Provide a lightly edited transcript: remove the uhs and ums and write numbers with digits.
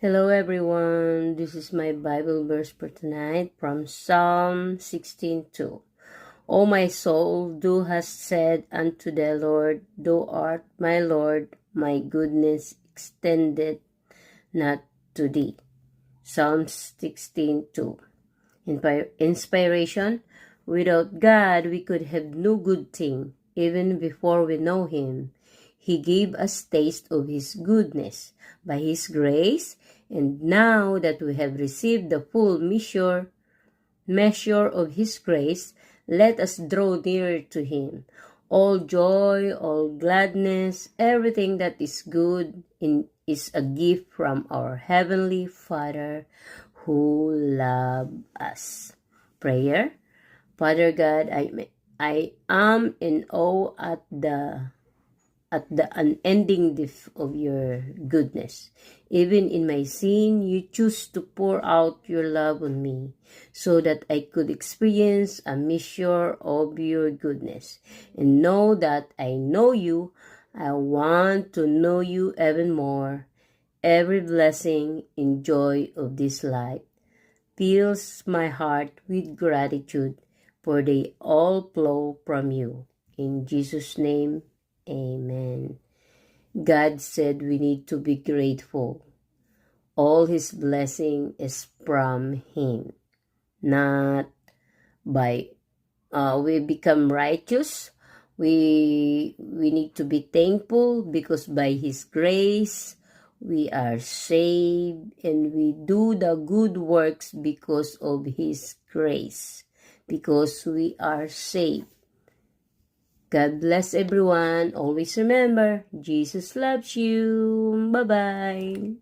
Hello everyone, this is my Bible verse for tonight from Psalm 16:2. O my soul, thou hast said unto the Lord, Thou art my Lord, my goodness extended not to thee. Psalm 16:2. Inspiration. Without God, we could have no good thing, even before we know Him. He gave us taste of His goodness by His grace, and now that we have received the full measure of His grace, let us draw nearer to Him. All joy, all gladness, everything that is good is a gift from our Heavenly Father who loves us. Prayer. Father God, I am in awe at the unending depth of your goodness. Even in my sin, you choose to pour out your love on me so that I could experience a measure of your goodness. And know that I know you, I want to know you even more. Every blessing and joy of this life fills my heart with gratitude, for they all flow from you. In Jesus' name, amen. God said we need to be grateful. All His blessing is from Him, not by we become righteous. We need to be thankful because by His grace we are saved, and we do the good works because of His grace, because we are saved. God bless everyone. Always remember, Jesus loves you. Bye-bye.